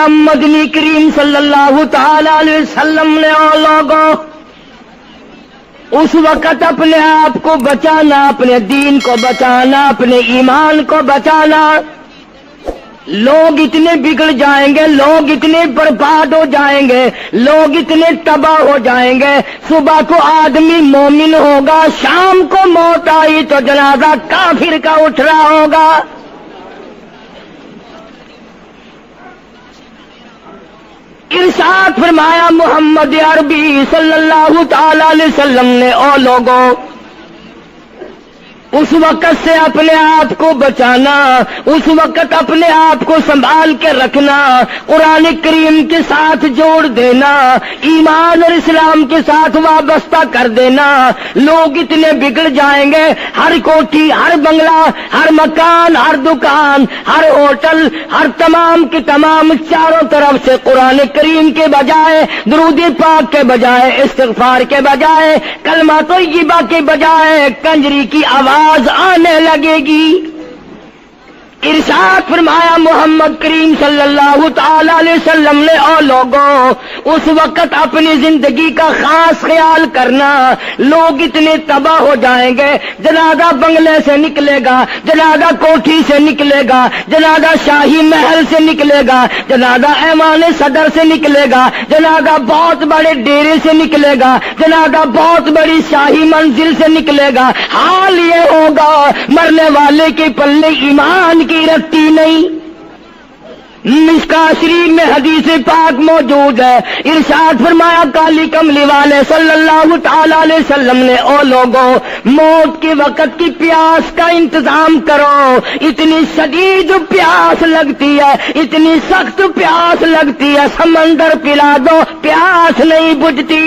مدنی کریم صلی اللہ تعالی علیہ وسلم نے اور لوگوں اس وقت اپنے آپ کو بچانا، اپنے دین کو بچانا، اپنے ایمان کو بچانا. لوگ اتنے بگڑ جائیں گے، لوگ اتنے برباد ہو جائیں گے، لوگ اتنے تباہ ہو جائیں گے. صبح کو آدمی مومن ہوگا، شام کو موت آئی تو جنازہ کافر کا اٹھ رہا ہوگا. ارشاد فرمایا محمد عربی صلی اللہ تعالی علیہ وسلم نے، او لوگوں اس وقت سے اپنے آپ کو بچانا، اس وقت اپنے آپ کو سنبھال کے رکھنا، قرآن کریم کے ساتھ جوڑ دینا، ایمان اور اسلام کے ساتھ وابستہ کر دینا. لوگ اتنے بگڑ جائیں گے، ہر کوٹھی، ہر بنگلہ، ہر مکان، ہر دکان، ہر ہوٹل، ہر تمام کے تمام چاروں طرف سے قرآن کریم کے بجائے، درود پاک کے بجائے، استغفار کے بجائے، کلمہ طیبہ کے بجائے کنجری کی آواز آنے لگے گی. ارشاد فرمایا محمد کریم صلی اللہ تعالی علیہ وسلم نے، او لوگوں اس وقت اپنی زندگی کا خاص خیال کرنا. لوگ اتنے تباہ ہو جائیں گے، جنازہ بنگلے سے نکلے گا، جنازہ کوٹھی سے نکلے گا، جنازہ شاہی محل سے نکلے گا، جنازہ ایوان صدر سے نکلے گا، جنازہ بہت بڑے ڈیرے سے نکلے گا، جنازہ بہت بڑی شاہی منزل سے نکلے گا. حال یہ ہوگا مرنے والے کے پلے ایمان کی رکھتی نہیں. مشکاۃ شریف میں حدیث پاک موجود ہے. ارشاد فرمایا کالی کملی والے صلی اللہ تعالی علیہ وسلم نے، او لوگوں موت کے وقت کی پیاس کا انتظام کرو. اتنی شدید پیاس لگتی ہے، اتنی سخت پیاس لگتی ہے، سمندر پلا دو پیاس نہیں بجھتی.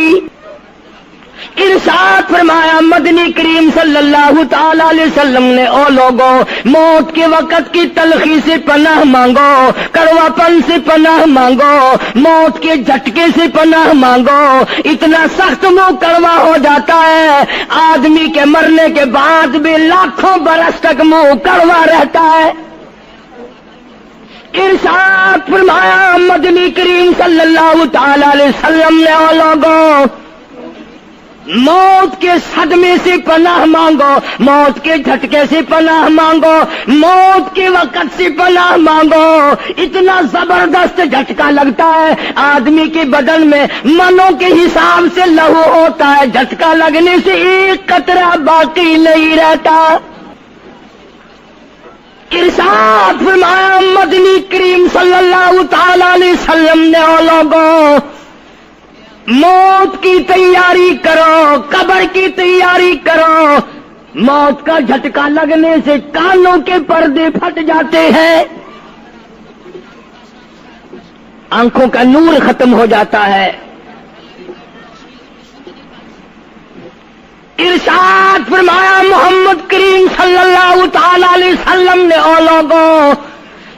ارشاد فرمایا مدنی کریم صلی اللہ تعالی علیہ وسلم نے، او لوگوں موت کے وقت کی تلخی سے پناہ مانگو، کڑوا پن سے پناہ مانگو، موت کے جھٹکے سے پناہ مانگو. اتنا سخت منہ کڑوا ہو جاتا ہے، آدمی کے مرنے کے بعد بھی لاکھوں برس تک منہ کڑوا رہتا ہے. ارشاد فرمایا مدنی کریم صلی اللہ تعالی علیہ وسلم نے، او لوگوں موت کے صدمے سے پناہ مانگو، موت کے جھٹکے سے پناہ مانگو، موت کے وقت سے پناہ مانگو. اتنا زبردست جھٹکا لگتا ہے، آدمی کے بدن میں منوں کے حساب سے لہو ہوتا ہے، جھٹکا لگنے سے ایک قطرہ باقی نہیں رہتا. ارشاد فرمایا مدنی کریم صلی اللہ تعالی علیہ وسلم نے، او لوگوں موت کی تیاری کرو، قبر کی تیاری کرو. موت کا جھٹکا لگنے سے کانوں کے پردے پھٹ جاتے ہیں، آنکھوں کا نور ختم ہو جاتا ہے. ارشاد فرمایا محمد کریم صلی اللہ تعالی علیہ وسلم نے، او لوگوں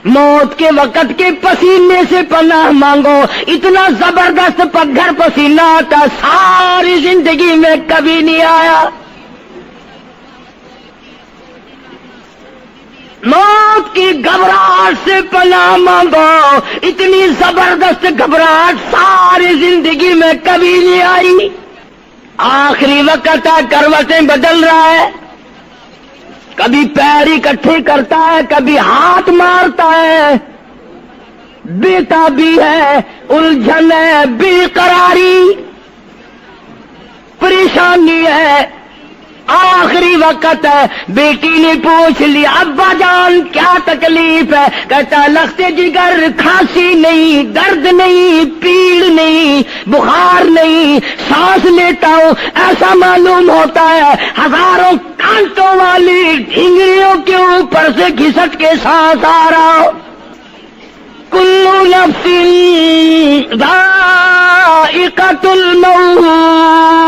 موت کے وقت کے پسینے سے پناہ مانگو. اتنا زبردست پگھر پسینہ آتا ساری زندگی میں کبھی نہیں آیا. موت کی گھبراہٹ سے پناہ مانگو. اتنی زبردست گھبراہٹ ساری زندگی میں کبھی نہیں آئی. آخری وقت ہے، کروٹیں بدل رہا ہے، کبھی پیر اکٹھے کرتا ہے، کبھی ہاتھ مارتا ہے، بےتابی ہے، الجھن ہے، بے قراری، پریشانی ہے. آخری وقت ہے. بیٹی نے پوچھ لیا ابا جان کیا تکلیف ہے؟ کہتا لختے جگر، کھانسی نہیں، درد نہیں، پیڑ نہیں، بخار نہیں، سانس لیتا ہوں ایسا معلوم ہوتا ہے ہزاروں کانٹوں والی ڈھنگریوں کے اوپر سے گھسٹ کے سانس آ رہا ہو. کلو نفس ذائقۃ الموت،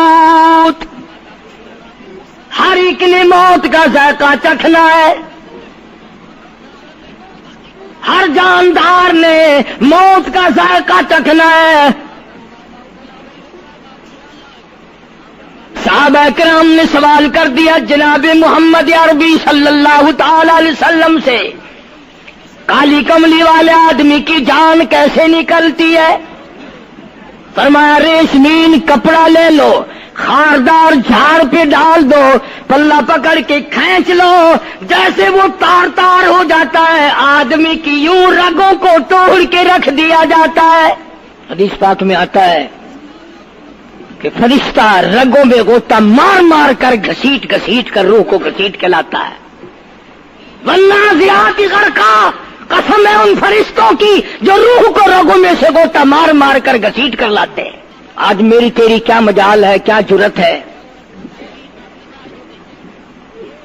ہر ایک نے موت کا ذائقہ چکھنا ہے، ہر جاندار نے موت کا ذائقہ چکھنا ہے. صحابہ کرام نے سوال کر دیا جناب محمد عربی صلی اللہ تعالی علیہ وسلم سے، کالی کملی والے آدمی کی جان کیسے نکلتی ہے؟ فرمایا ریشمین کپڑا لے لو، خاردار جھاڑ پہ ڈال دو، پلہ پکڑ کے کھینچ لو، جیسے وہ تار تار ہو جاتا ہے آدمی کی یوں رگوں کو توڑ کے رکھ دیا جاتا ہے۔ حدیث پاک میں آتا ہے کہ فرشتہ رگوں میں غوطہ مار مار کر گھسیٹ گھسیٹ کر روح کو گھسیٹ کے لاتا ہے۔ والنازعات غرقا، قسم ہے ان فرشتوں کی جو روح کو رگوں میں سے غوطہ مار مار کر گھسیٹ کر لاتے ہیں۔ آج میری تیری کیا مجال ہے، کیا جرت ہے؟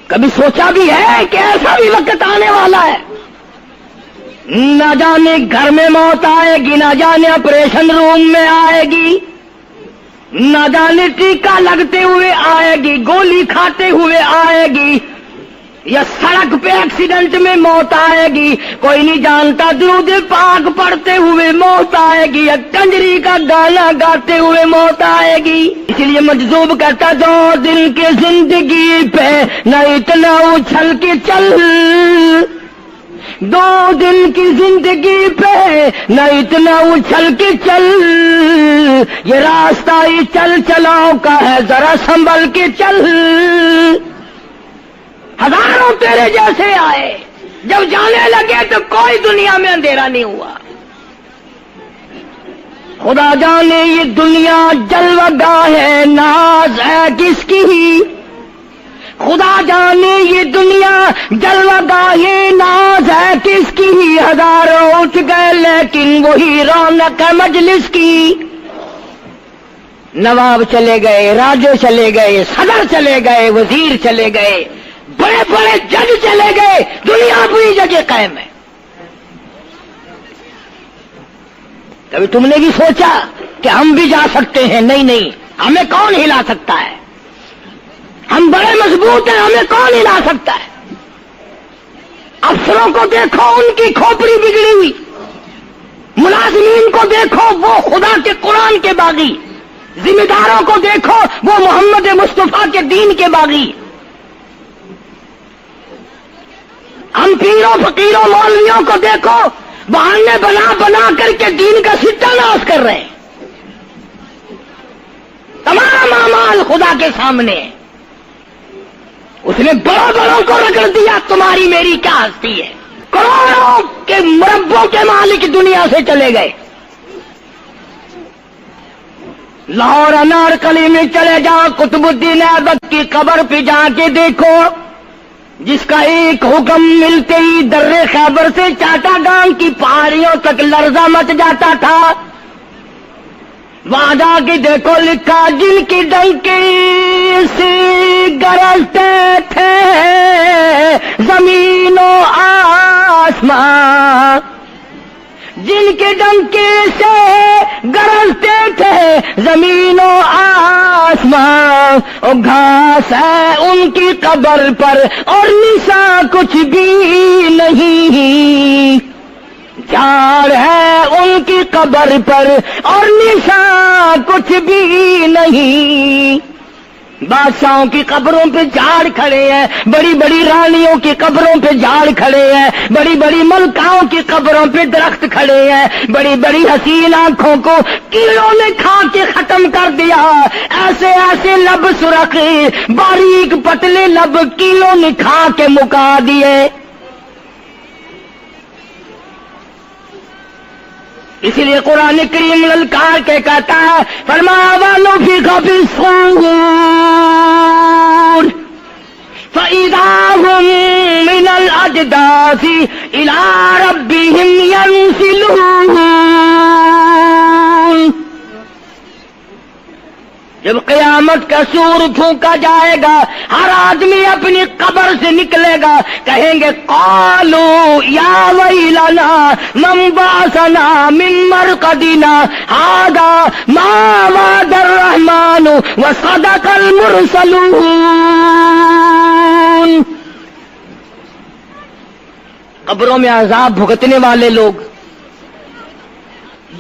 کبھی سوچا بھی ہے کہ ایسا بھی وقت آنے والا ہے، نہ جانے گھر میں موت آئے گی، نہ جانے آپریشن روم میں آئے گی، نہ جانے ٹیکا لگتے ہوئے آئے گی، گولی کھاتے ہوئے آئے گی، یا سڑک پہ ایکسیڈنٹ میں موت آئے گی، کوئی نہیں جانتا، درود پاک پڑھتے ہوئے موت آئے گی، یا کنجری کا گانا گاتے ہوئے موت آئے گی۔ اس لیے مجذوب کرتا 2 دن کی زندگی پہ نہ اتنا اچھل کے چل، 2 دن کی زندگی پہ نہ اتنا اچھل کے چل، یہ راستہ ہی چل چلاؤ کا ہے، ذرا سنبھل کے چل۔ ہزاروں تیرے جیسے آئے، جب جانے لگے تو کوئی دنیا میں اندھیرا نہیں ہوا۔ خدا جانے یہ دنیا جلوہ گاہ ہے، ناز ہے کس کی؟ خدا جانے یہ دنیا جلوہ گاہ ہے، ناز ہے کس کی؟ ہزاروں اٹھ گئے لیکن وہی رونق ہے مجلس کی۔ نواب چلے گئے، راجے چلے گئے، صدر چلے گئے، وزیر چلے گئے، بڑے بڑے جج چلے گئے، دنیا اپنی جگہ قائم ہے۔ کبھی تم نے بھی سوچا کہ ہم بھی جا سکتے ہیں؟ نہیں نہیں، ہمیں کون ہلا سکتا ہے؟ ہم بڑے مضبوط ہیں، ہمیں کون ہلا سکتا ہے؟ افسروں کو دیکھو، ان کی کھوپڑی بگڑی ہوئی، ملازمین کو دیکھو وہ خدا کے قرآن کے باغی، ذمہ داروں کو دیکھو وہ محمد مصطفیٰ کے دین کے باغی۔ ہم پیروں فقیروں مولویوں کو دیکھو، بہانے بنا بنا کر کے دین کا ستہ ناش کر رہے ہیں۔ تمام اعمال خدا کے سامنے، اس نے بڑوں بڑوں کو رگڑ دیا، تمہاری میری کیا ہستی ہے؟ کروڑوں کے مربوں کے مالک دنیا سے چلے گئے۔ لاہور انارکلی میں چلے جاؤ، قطب الدین ایبک کی قبر پہ جا کے دیکھو، جس کا ایک حکم ملتے ہی در خیبر سے چاٹا گام کی پہاڑیوں تک لرزہ مچ جاتا تھا۔ وہاں جا کے دیکھو لکھا، جن کی ڈنکی سے گرجتے تھے زمین و آسمان، جن کے ڈنکی سے گرجتے تھے زمین و آسمان، اور گھاس ہے ان کی قبر پر اور نشان کچھ بھی نہیں، جھاڑ ہے ان کی قبر پر اور نشان کچھ بھی نہیں۔ بادشاہوں کی قبروں پہ جھاڑ کھڑے ہیں، بڑی بڑی رانیوں کی قبروں پہ جھاڑ کھڑے ہیں، بڑی بڑی ملکاؤں کی قبروں پہ درخت کھڑے ہیں، بڑی بڑی حسین آنکھوں کو کیڑوں نے کھا کے ختم کر دیا، ایسے ایسے لب سرخ باریک پتلے لب کیڑوں نے کھا کے مکا دیے۔ اسی لیے قرآن کریم للکار کے کہتا ہے، فرمایا وَنُفِخَ فِي الصُّورِ فَإِذَا هُم مِّنَ الْأَجْدَاثِ إِلَىٰ رَبِّهِمْ يَنسِلُونَ۔ جب قیامت کا سور پھونکا جائے گا، ہر آدمی اپنی قبر سے نکلے گا، کہیں گے قالوا یا ویلنا من بعثنا من مرقدنا هذا ما وعد الرحمن وصدق المرسلون۔ قبروں میں عذاب بھگتنے والے لوگ،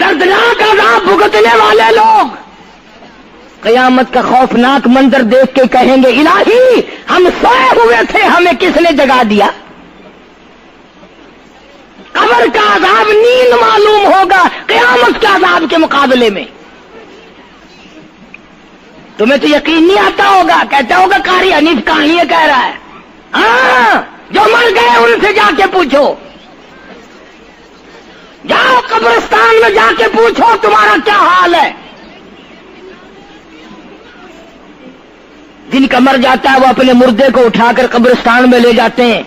دردناک عذاب بھگتنے والے لوگ قیامت کا خوفناک منظر دیکھ کے کہیں گے الہی ہم سوئے ہوئے تھے، ہمیں کس نے جگا دیا؟ قبر کا عذاب نیند معلوم ہوگا قیامت کے عذاب کے مقابلے میں. تمہیں تو یقین نہیں آتا ہوگا, کہتا ہوگا قاری حنیف کہانی کہہ رہا ہے. ہاں, جو مر گئے ان سے جا کے پوچھو, جاؤ قبرستان میں جا کے پوچھو تمہارا کیا حال ہے. جن کا مر جاتا ہے وہ اپنے مردے کو اٹھا کر قبرستان میں لے جاتے ہیں.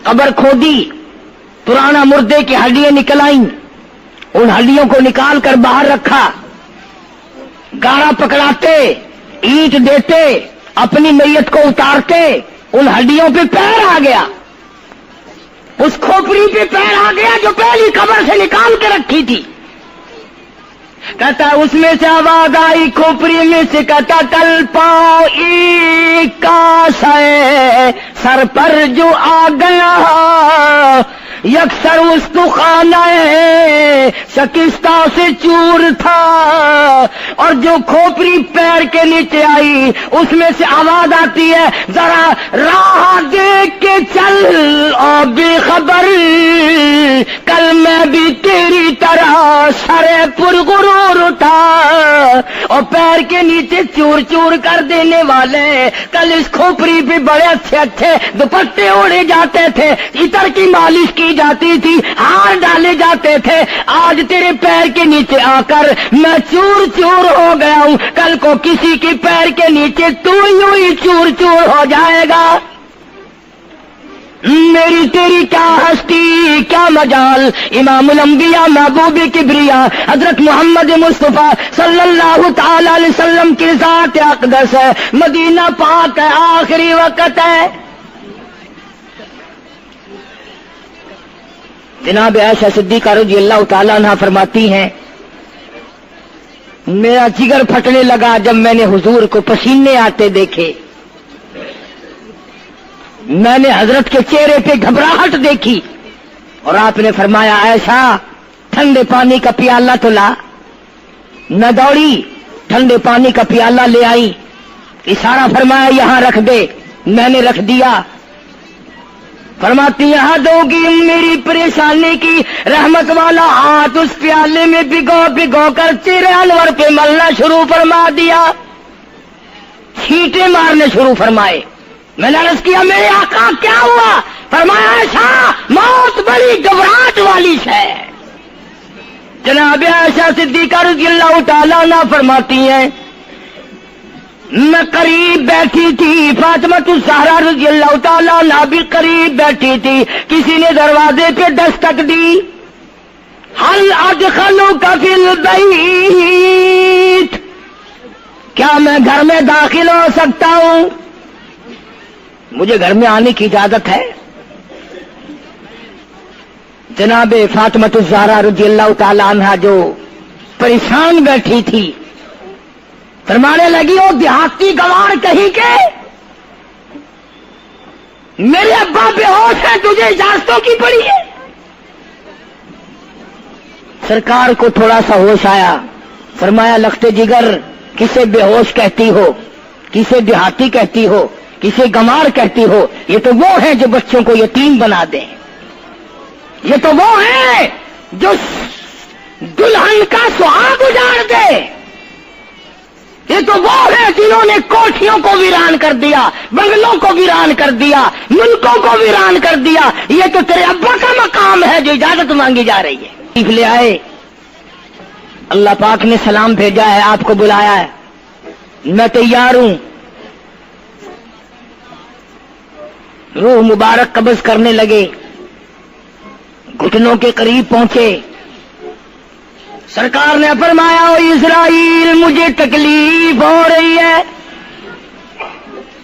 قبر کھودی, پرانا مردے کی ہڈیاں نکل آئیں, ان ہڈیوں کو نکال کر باہر رکھا, گاڑا پکڑاتے, اینٹ دیتے, اپنی میت کو اتارتے, ان ہڈیوں پہ پیر آ گیا, اس کھوپڑی پہ پیر آ گیا جو پہلی قبر سے نکال کے رکھی تھی. کہتا اس میں سے آواز آئی کھوپڑی میں سے, کہتا کل پاؤ ایک کا سر پر جو آ گیا, یکسر اس تو خانہ شکستہ سے چور تھا. اور جو کھوپڑی پیر کے نیچے آئی اس میں سے آواز آتی ہے ذرا راہ دیکھ کے چل اور بے خبر, کل میں بھی تیری طرح سرے پرغرور تھا. اور پیر کے نیچے چور چور کر دینے والے کل اس کھوپڑی پہ بڑے اچھے اچھے دوپٹے اوڑے جاتے تھے, عطر کی مالش کی جاتی تھی, ہار ڈالے جاتے تھے. آج تیرے پیر کے نیچے آ کر میں چور چور ہو گیا ہوں, کل کو کسی کے پیر کے نیچے تو یوں ہی چور چور ہو جائے گا. میری تیری کیا ہستی کیا مجال. امام الانبیاء محبوب کبریا حضرت محمد مصطفیٰ صلی اللہ تعالی علیہ وسلم کی ذات اقدس ہے, مدینہ پاک ہے, آخری وقت ہے. جناب عائشہ صدیقہ رضی اللہ تعالیٰ عنہ فرماتی ہیں میرا جگر پھٹنے لگا جب میں نے حضور کو پسینے آتے دیکھے. میں نے حضرت کے چہرے پہ گھبراہٹ دیکھی اور آپ نے فرمایا عائشہ ٹھنڈے پانی کا پیالہ تو لا. میں دوڑی, ٹھنڈے پانی کا پیالہ لے آئی, اشارہ فرمایا یہاں رکھ دے. میں نے رکھ دیا. فرماتی یہاں دو گی میری پریشانی کی رحمت والا ہاتھ اس پیالے میں بھگو بھگو کر چہرے انور پہ ملنا شروع فرما دیا, چھینٹے مارنے شروع فرمائے. میں نے عرض کیا میرے آقا کیا ہوا؟ فرمایا عائشہ موت بڑی گھبراہٹ والی ہے. جناب عائشہ صدیقہ رضی اللہ تعالیٰ عنہ فرماتی ہیں میں قریب بیٹھی تھی, فاطمہ الزہرا رضی اللہ تعالیٰ عنہ بھی قریب بیٹھی تھی. کسی نے دروازے پہ دستک دی, حل ادخلوک فی البیت, کیا میں گھر میں داخل ہو سکتا ہوں؟ مجھے گھر میں آنے کی اجازت ہے؟ جناب فاطمہ الزہرا رضی اللہ تعالیٰ عنہ جو پریشان بیٹھی تھی فرمانے لگی وہ دیہاتی گوار کہیں کے میرے ابا بے ہوش ہے, تجھے اجازتوں کی پڑی ہے. سرکار کو تھوڑا سا ہوش آیا, فرمایا لختے جگر کسے بے ہوش کہتی ہو, کسے دیہاتی کہتی ہو, کسے گمار کہتی ہو؟ یہ تو وہ ہیں جو بچوں کو یتیم بنا دیں, یہ تو وہ ہیں جو دلہن کا سہاگ اجاڑ دے, یہ تو وہ ہیں جنہوں نے کوٹھیوں کو ویران کر دیا, بنگلوں کو ویران کر دیا, ملکوں کو ویران کر دیا. یہ تو تیرے ابا کا مقام ہے جو اجازت مانگی جا رہی ہے. لے آئے, اللہ پاک نے سلام بھیجا ہے, آپ کو بلایا ہے, میں تیار ہوں. روح مبارک قبض کرنے لگے, گھٹنوں کے قریب پہنچے. سرکار نے فرمایا او اسرائیل مجھے تکلیف ہو رہی ہے.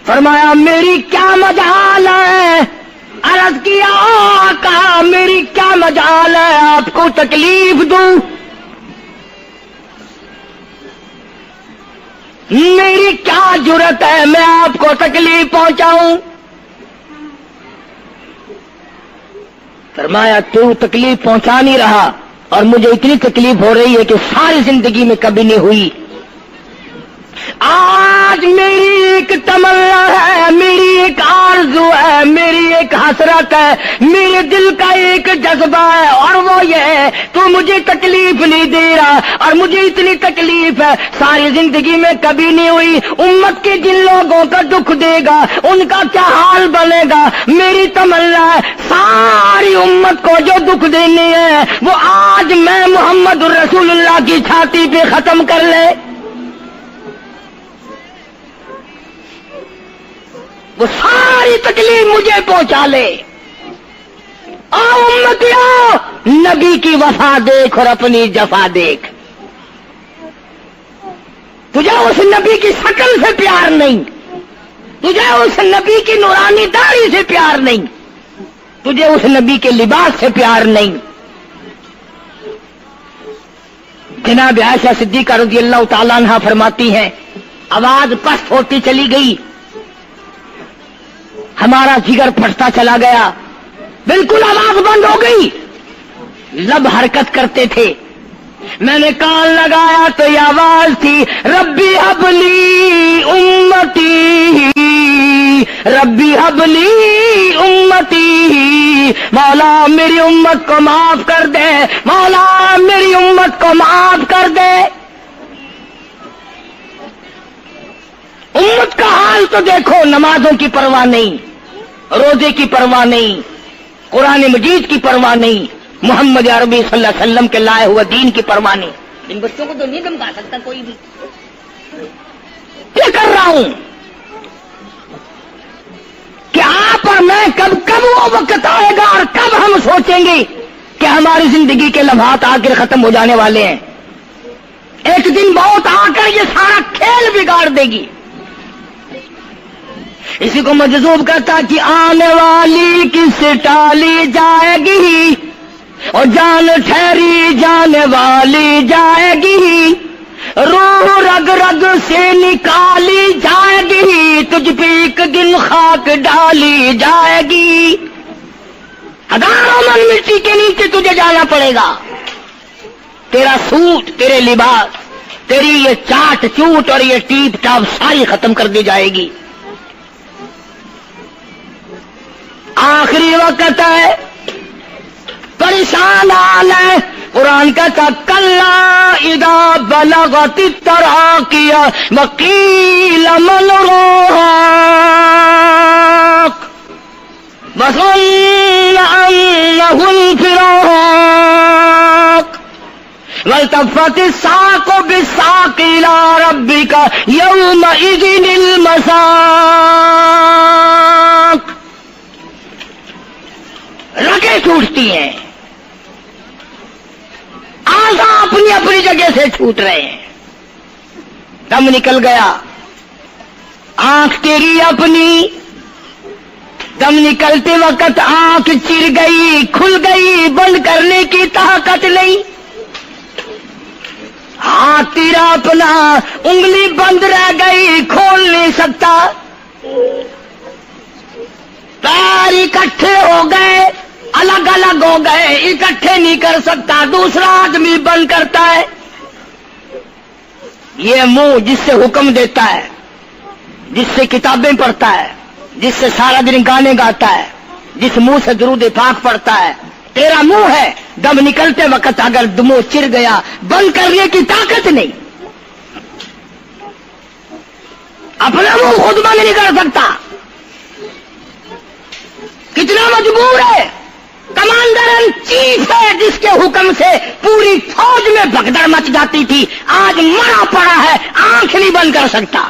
فرمایا میری کیا مجال ہے؟ عرض کیا آقا میری کیا مجال ہے آپ کو تکلیف دوں؟ میری کیا جرت ہے میں آپ کو تکلیف پہنچاؤں؟ فرمایا تو تکلیف پہنچا نہیں رہا اور مجھے اتنی تکلیف ہو رہی ہے کہ ساری زندگی میں کبھی نہیں ہوئی. آج آج میری ایک تمنا ہے، میری ایک آرزو ہے، میری ایک حسرت ہے، میرے دل کا ایک جذبہ ہے، اور وہ یہ ہے تو مجھے تکلیف نہیں دے رہا، اور مجھے اتنی تکلیف ہے ساری زندگی میں کبھی نہیں ہوئی۔ امت کے جن لوگوں کا دکھ دے گا ان کا کیا حال بنے گا؟ میری تمنا ہے ساری امت کو جو دکھ دینے ہے وہ آج میں محمد رسول اللہ کی چھاتی پہ ختم کر لے، وہ ساری تکلیف مجھے پہنچا لے۔ آؤ امتیوں، نبی کی وفا دیکھ اور اپنی جفا دیکھ۔ تجھے اس نبی کی شکل سے پیار نہیں، تجھے اس نبی کی نورانی داڑھی سے پیار نہیں، تجھے اس نبی کے لباس سے پیار نہیں۔ جناب عائشہ صدیقہ رضی اللہ تعالیٰ عنہا فرماتی ہیں آواز پست ہوتی چلی گئی، ہمارا جگر پھٹتا چلا گیا، بالکل آواز بند ہو گئی، لب حرکت کرتے تھے۔ میں نے کان لگایا تو یہ آواز تھی ربی حبلی امتی، ربی حبلی امتی، مولا میری امت کو معاف کر دے، مولا میری امت کو معاف کر دے۔ امت کا حال تو دیکھو، نمازوں کی پرواہ نہیں، روزے کی پرواہ نہیں، قرآن مجید کی پرواہ نہیں، محمد عربی صلی اللہ علیہ وسلم کے لائے ہوئے دین کی پرواہ نہیں۔ ان بچوں کو تو نہیں دمکا سکتا کوئی بھی۔ کیا کر رہا ہوں کہ آپ اور میں کب وہ وقت آئے گا اور کب ہم سوچیں گے کہ ہماری زندگی کے لمحات آخر ختم ہو جانے والے ہیں۔ ایک دن بہت آ کر یہ سارا کھیل بگاڑ دے گی۔ اسی کو مجذوب کرتا کہ آنے والی کس ٹالی جائے گی، اور جان ٹھہری جانے والی جائے گی، روح رگ رگ سے نکالی جائے گی، تجھ پہ ایک دن خاک ڈالی جائے گی، ہزاروں من مٹی کے نیچے تجھے جانا پڑے گا۔ تیرا سوٹ، تیرے لباس، تیری یہ چاٹ چوٹ اور یہ ٹیپ ٹاپ ساری ختم کر دی جائے گی۔ آخری وقت ہے، پریشان حال ہے۔ قرآن کہتا کلا اذا بلغت التراقی وقیل من راق وظن انه الفراق والتفت الساق بالساق الى ربك يومئذ المساق۔ رگیں ٹوٹتی ہیں، آزا اپنی اپنی جگہ سے چھوٹ رہے ہیں، دم نکل گیا، آنکھ تیری اپنی، دم نکلتے وقت آنکھ چر گئی، کھل گئی، بند کرنے کی طاقت نہیں، ہاتھ تیرا اپنا انگلی بند رہ گئی، کھول نہیں سکتا، پیر اکٹھے ہو گئے، الگ الگ ہو گئے، اکٹھے نہیں کر سکتا، دوسرا آدمی بند کرتا ہے۔ یہ منہ جس سے حکم دیتا ہے، جس سے کتابیں پڑھتا ہے، جس سے سارا دن گانے گاتا ہے، جس منہ سے درود پاک پڑھتا ہے، تیرا منہ ہے، دم نکلتے وقت اگر منہ چر گیا، بند کرنے کی طاقت نہیں، اپنا منہ خود بند نہیں کر سکتا، کتنا مجبور ہے، کمانڈر ان چیف ہے جس کے حکم سے پوری فوج میں بھگدڑ مچ جاتی تھی، آج مرا پڑا ہے، آنکھ نہیں بند کر سکتا۔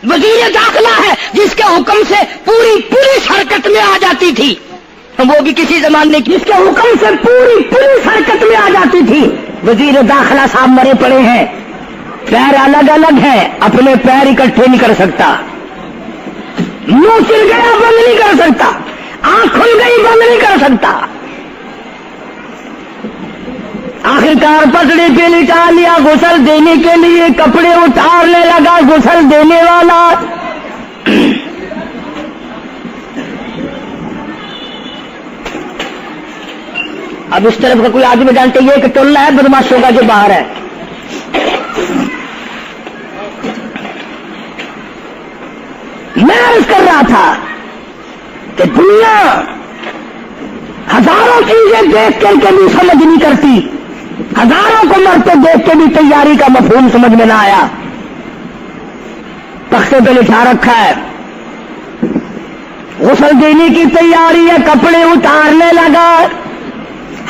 وزیر داخلہ ہے جس کے حکم سے پوری پولیس حرکت میں آ جاتی تھی، وہ بھی کسی زمانے کی، جس کے حکم سے پوری پولیس حرکت میں آ جاتی تھی، وزیر داخلہ صاحب مرے پڑے ہیں، پیر الگ الگ ہیں، اپنے پیر اکٹھے نہیں کر سکتا، منہ چل گیا بند نہیں کر سکتا، آنکھ کھل گئی بند نہیں کر سکتا، آخرکار پسڑی پہ لٹا لیا، غسل دینے کے لیے کپڑے اتارنے لگا غسل دینے والا، اب اس طرف کا کوئی آدمی جانتے یہ کہ ٹولہ ہے بدماشوں کا جو باہر ہے، عرض کر رہا تھا کہ دنیا ہزاروں چیزیں دیکھ کر کے بھی سمجھ نہیں کرتی، ہزاروں کو مرتے دیکھ کے بھی تیاری کا مفہوم سمجھ میں نہ آیا. تختے پہ لکھا رکھا ہے غسل دینے کی تیاری ہے، کپڑے اتارنے لگا.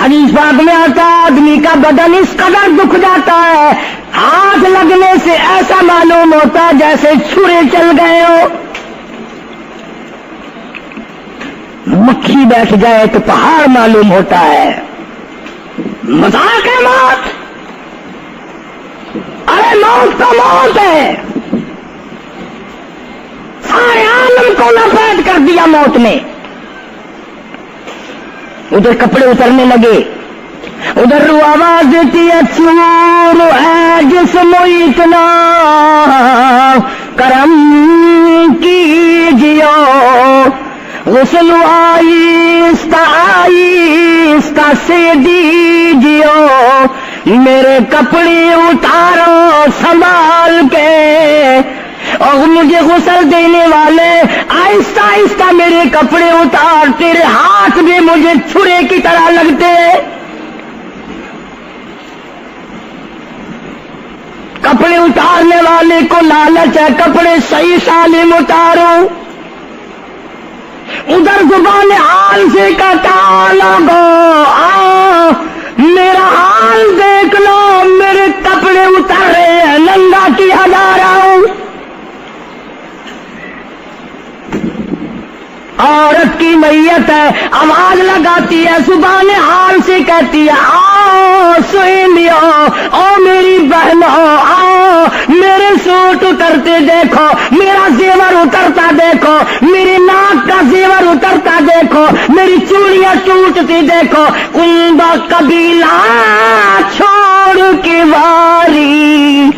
حدیث پاک میں آتا ہے آدمی کا بدن اس قدر دکھ جاتا ہے، ہاتھ لگنے سے ایسا معلوم ہوتا ہے جیسے چھرے چل گئے ہو. مکھی بیٹھ جائے تو پہاڑ معلوم ہوتا ہے. مذاق ہے موت، ارے موت تو موت ہے. سارے عالم کو لپیٹ کر دیا موت نے. ادھر کپڑے اترنے لگے، ادھر رو آواز دیتی ہے چور ہے جسم اتنا کرم کیجیو، غسل آہستہ آہستہ سے دیجیو، میرے کپڑے اتارو سنبھال کے. اور مجھے غسل دینے والے آہستہ آہستہ میرے کپڑے اتار، تیرے ہاتھ بھی مجھے چھرے کی طرح لگتے. کپڑے اتارنے والے کو لالچ ہے کپڑے صحیح سالم اتارو. ادھر زبان حال سے کہتا لوگو میرا حال دیکھ لو، میرے کپڑے اتارے ہیں، ننگا کیا جا رہا ہوں. عورت کی میت ہے، آواز لگاتی ہے، زبان حال سے کہتی ہے آؤ سہیلیو، او میری بہنوں آؤ، میرے سوٹ اترتے دیکھو، میرا زیور اترتا دیکھو، میری ناک کا زیور اترتا دیکھو، میری چوڑیاں ٹوٹتی دیکھو. کنبا قبیلہ چھوڑ کے واری،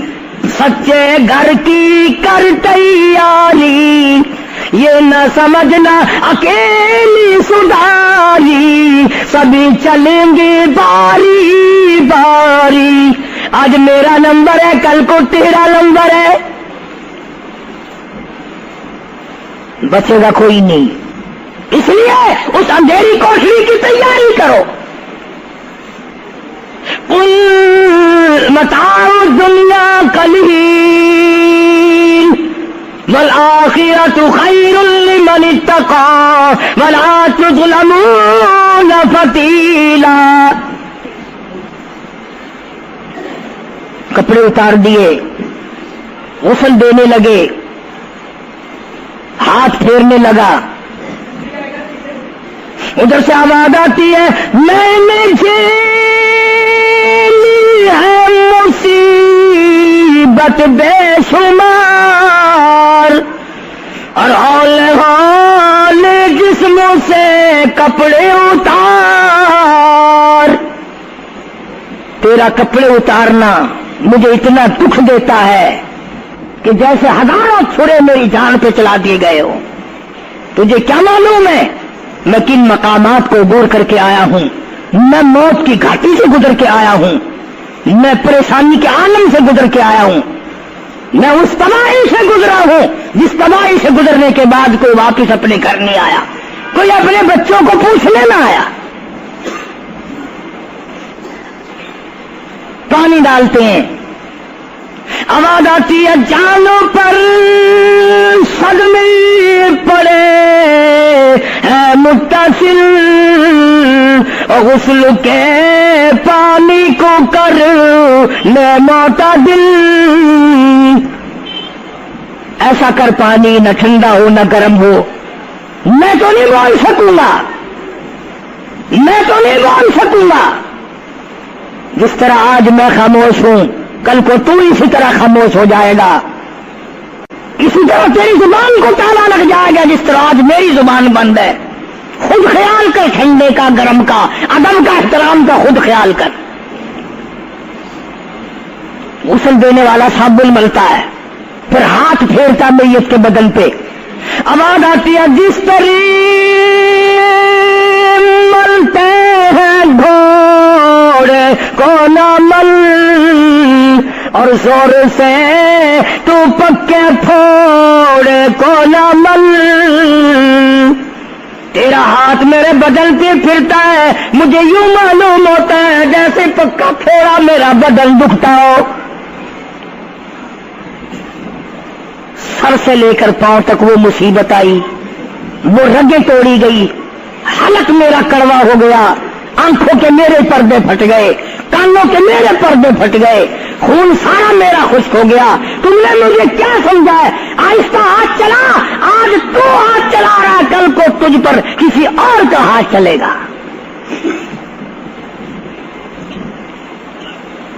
سچے گھر کی کر تیاری، یہ نہ سمجھنا اکیلی سدھاری، سبھی چلیں گے باری باری. آج میرا نمبر ہے، کل کو تیرا نمبر ہے، بچے گا کوئی نہیں. اس لیے اس اندھیری کوٹری کی تیاری کرو. قل متاع الدنیا قلیل والآخرۃ خیر لمن اتقى ولا تظلمون فتیلا. کپڑے اتار دیے، غسل دینے لگے، ہاتھ پھیرنے لگا. ادھر سے آواز آتی ہے میں نے جھیلی ہے مصیبت بے شمار، اور ہول جسموں سے کپڑے اتار. تیرا کپڑے اتارنا مجھے اتنا دکھ دیتا ہے کہ جیسے ہزاروں چھرے میری جان پہ چلا دیے گئے ہو. تجھے کیا معلوم ہے میں کن مقامات کو عبور کر کے آیا ہوں؟ میں موت کی گھاٹی سے گزر کے آیا ہوں، میں پریشانی کے عالم سے گزر کے آیا ہوں، میں اس تباہی سے گزرا ہوں جس تباہی سے گزرنے کے بعد کوئی واپس اپنے گھر نہیں آیا، کوئی اپنے بچوں کو پوچھنے نہ آیا. پانی ڈالتے ہیں، آواز آتی ہے جانوں پر صدمے پڑے ہے متصل، غسل کے پانی کو کر لے معتدل. ایسا کر پانی نہ ٹھنڈا ہو نہ گرم ہو. میں تو نہیں بول سکوں گا، میں تو نہیں بول سکوں گا. جس طرح آج میں خاموش ہوں کل کو تو اسی طرح خاموش ہو جائے گا. اسی طرح تیری زبان کو تالا لگ جائے گا جس طرح آج میری زبان بند ہے. خود خیال کر، ٹھنڈے کا گرم کا ادب کا احترام کا خود خیال کر. غسل دینے والا صابن ملتا ہے، پھر ہاتھ پھیرتا میت کے بدن پہ. آواز آتی ہے جس طرح ملتے ہیں گھوڑے کو نہ مل، اور زور سے تو پکے پھوڑے کو نہ مل. تیرا ہاتھ میرے بدن پہ پھرتا ہے, مجھے یوں معلوم ہوتا ہے جیسے پکا پھوڑا میرا بدن دکھتا ہو. سر سے لے کر پاؤں تک وہ مصیبت آئی, وہ رگیں توڑی گئی, حلق میرا کڑوا ہو گیا, آنکھوں کے میرے پردے پھٹ گئے, کانوں کے میرے پردے پھٹ گئے, خون سارا میرا خشک ہو گیا. تم نے مجھے کیا سمجھا ہے؟ آہستہ ہاتھ چلا, آج تو ہاتھ چلا رہا, کل کو تجھ پر کسی اور کا ہاتھ چلے گا.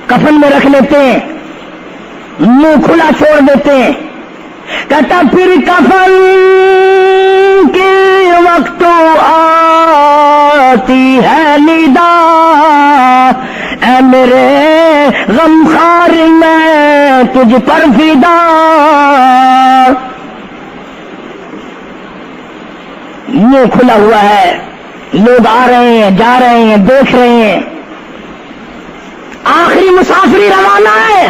کفن میں رکھ لیتے ہیں, منہ کھلا چھوڑ دیتے ہیں. کہتا پھر کفن کے وقت آتی ہے ندا, اے میرے غمخوار میں تجھ پر فدا. منہ کھلا ہوا ہے, لوگ آ رہے ہیں, جا رہے ہیں, دیکھ رہے ہیں. آخری مسافری روانہ ہے.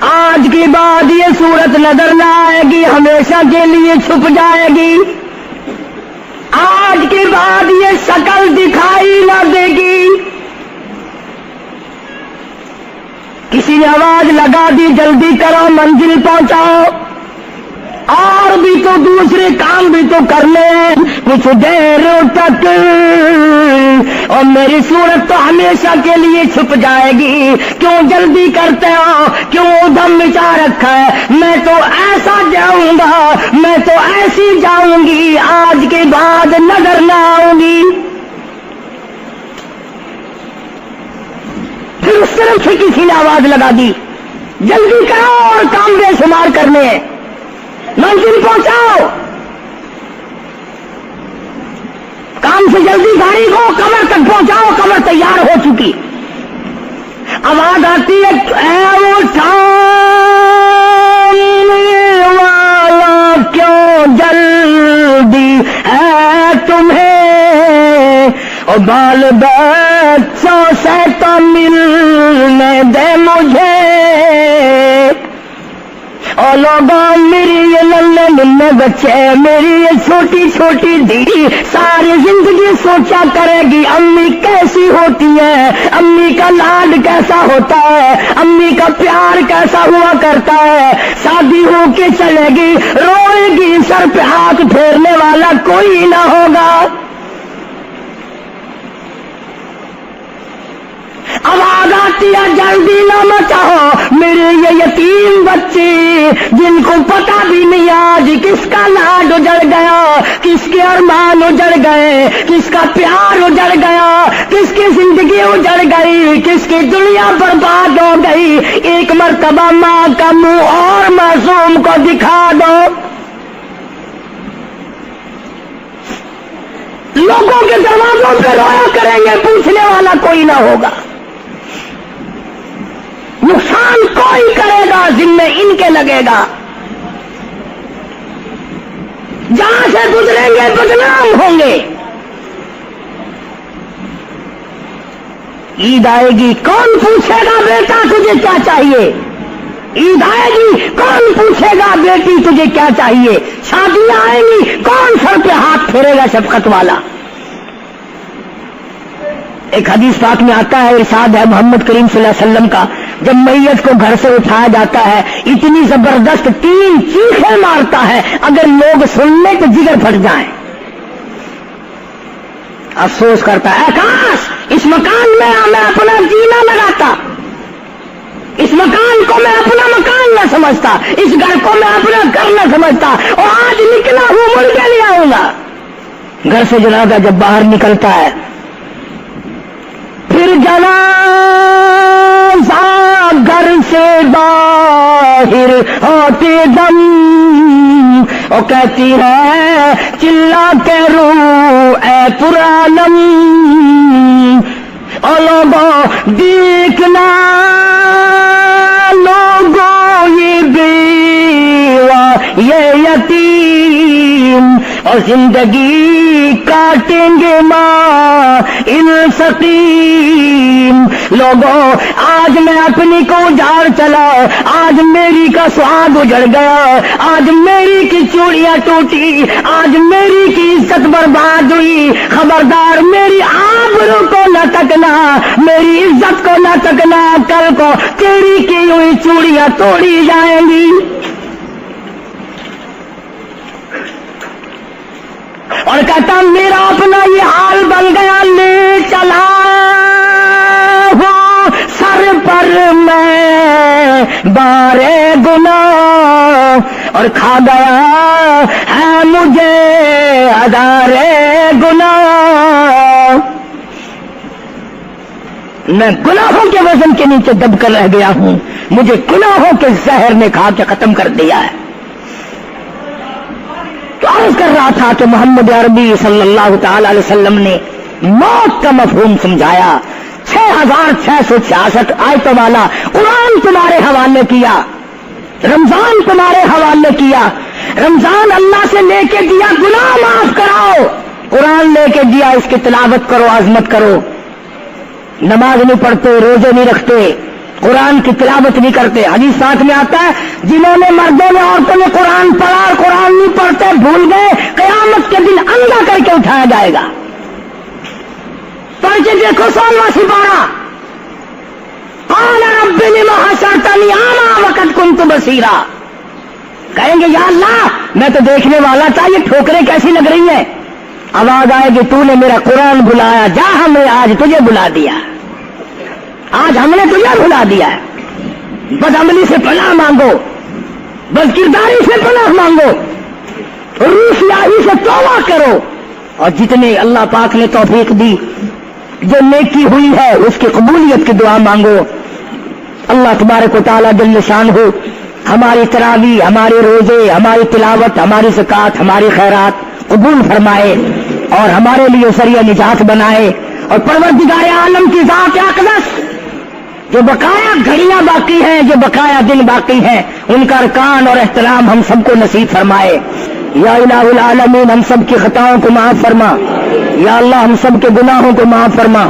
آج کے بعد یہ صورت نظر نہ آئے گی, ہمیشہ کے لیے چھپ جائے گی. آج کے بعد یہ شکل دکھائی نہ دے گی. کسی نے آواز لگا دی, جلدی کرو, منزل پہنچاؤ. اور بھی تو دوسرے کام بھی تو کر لیں کچھ دیر تک, اور میری صورت تو ہمیشہ کے لیے چھپ جائے گی. کیوں جلدی کرتے ہو, کیوں ادھم مچا رکھا ہے؟ میں تو ایسا جاؤں گا, میں تو ایسی جاؤں گی, آج کے بعد نظر نہ آؤں گی. پھر اس طرف سے کسی نے آواز لگا دی, جلدی کرو اور کام بے شمار کرنے, منزل پہنچاؤ. کام سے جلدی گاڑی کو کمر تک پہنچاؤ, کمر تیار ہو چکی. آواز آتی ہے, اے اٹھانے والا کیوں جلدی ہے تمہیں, اور بال بچوں سے تو ملنے دے مجھے. اور لوگوں میری یہ ننھے ننھے بچے, میری یہ چھوٹی چھوٹی دھی ساری زندگی سوچا کرے گی امی کیسی ہوتی ہے, امی کا لاڈ کیسا ہوتا ہے, امی کا پیار کیسا ہوا کرتا ہے. شادی ہو کے چلے گی, روئے گی, سر پہ ہاتھ پھیرنے والا کوئی نہ ہوگا. آواز آتی ہے, جلدی نہ مچاؤ, میرے یہ یتیم بچے جن کو پتا بھی نہیں آج کس کا لاڈ اجڑ گیا, کس کے ارمان اجڑ گئے, کس کا پیار اجڑ گیا, کس کی زندگی اجڑ گئی, کس کی دنیا برباد ہو گئی. ایک مرتبہ ماں کا منہ اور معصوم کو دکھا دو. لوگوں کے دروازوں پہ رویا کریں گے, پوچھنے والا کوئی نہ ہوگا. نقصان کوئی کرے گا, ذمہ ان کے لگے گا. جہاں سے گزریں گے بدنام ہوں گے. عید آئے گی, کون پوچھے گا بیٹا تجھے کیا چاہیے؟ عید آئے گی, کون پوچھے گا بیٹی تجھے کیا چاہیے؟ شادیاں آئیں گی, کون سر پہ ہاتھ پھیرے گا شفقت والا؟ ایک حدیث پاک میں آتا ہے, ارشاد ہے محمد کریم صلی اللہ علیہ وسلم کا, جب میت کو گھر سے اٹھایا جاتا ہے اتنی زبردست 3 چیخیں مارتا ہے, اگر لوگ سننے تو جگر پھٹ جائیں. افسوس کرتا ہے, کاش اس مکان میں میں اپنا جینا لگاتا, اس مکان کو میں اپنا مکان نہ سمجھتا, اس گھر کو میں اپنا گھر نہ سمجھتا, اور آج نکلا ہوں مڑ کے لے آؤں گا. گھر سے جنازہ جب باہر نکلتا ہے, پھر جنازہ گھر سے باہر ہوتے دم, اور کہتی ہے چلا کے رو اے پرانم, اور لوگوں دیکھنا, لوگوں یہ بیوہ یہ یتیم, اور زندگی کاٹیں گے ماں ان سقیم, لوگوں آج میں اپنی کو اجاڑ چلا، آج میری کا سہاگ اجڑ گیا، آج میری کی چوڑیاں ٹوٹی، آج میری کی عزت برباد ہوئی، خبردار میری آبرو کو نہ تکنا، میری عزت کو نہ تکنا، کل کو تیری کی ہوئی چوڑیاں توڑی جائیں گی۔ اور کہتا میرا اپنا یہ حال بن گیا، لے چلا ہوں سر پر میں بارے گناہ، اور کھا گیا ہے مجھے ہزارے گناہ، میں گناہوں کے وزن کے نیچے دب کر رہ گیا ہوں، مجھے گناہوں کے زہر نے کھا کے ختم کر دیا ہے۔ تو عرض کر رہا تھا کہ محمد عربی صلی اللہ تعالی علیہ وسلم نے موت کا مفہوم سمجھایا، 6666 آیتوں والا قرآن تمہارے حوالے کیا، رمضان تمہارے حوالے کیا، رمضان اللہ سے لے کے دیا گناہ معاف کراؤ، قرآن لے کے دیا اس کی تلاوت کرو، عظمت کرو، نماز نہیں پڑھتے، روزے نہیں رکھتے، قرآن کی تلاوت نہیں کرتے۔ حدیث ساتھ میں آتا ہے جنہوں نے مردوں نے عورتوں نے قرآن پڑھا اور قرآن نہیں پڑھتے بھول گئے، قیامت کے دن اندھا کر کے اٹھایا جائے گا۔ پڑھ کے دیکھو 16واں سپارہ، قال رب لما حشرتنی اعمی وقد كنت بصیرا، کہیں گے یا اللہ میں تو دیکھنے والا تھا، یہ ٹھوکریں کیسی لگ رہی ہیں؟ آواز آئے گی تو نے میرا قرآن بلایا، جا ہم نے آج تجھے بلا دیا، آج ہم نے تجھے بلا دیا ہے۔ بدعملی سے پناہ مانگو، بدکرداری سے پناہ مانگو، روح سیاہی سے توبہ کرو، اور جتنے اللہ پاک نے توفیق دی جو نیکی ہوئی ہے اس کی قبولیت کی دعا مانگو۔ اللہ تبارک و تعالیٰ جل شانہ ہماری تراویح، ہمارے روزے، ہماری تلاوت، ہماری زکوٰۃ، ہماری خیرات قبول فرمائے اور ہمارے لیے ذریعہ نجات بنائے، اور پروردگار عالم کی ذات اقدس جو بقایا گھڑیاں باقی ہیں، جو بقایا دن باقی ہیں، ان کا ارکان اور احترام ہم سب کو نصیب فرمائے۔ یا الہ العالمین ہم سب کی خطاؤں کو معاف فرما، یا اللہ ہم سب کے گناہوں کو معاف فرما،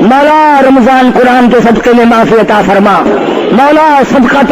مولا رمضان قرآن کے صدقے میں معافی عطا فرما، مولا صدقہ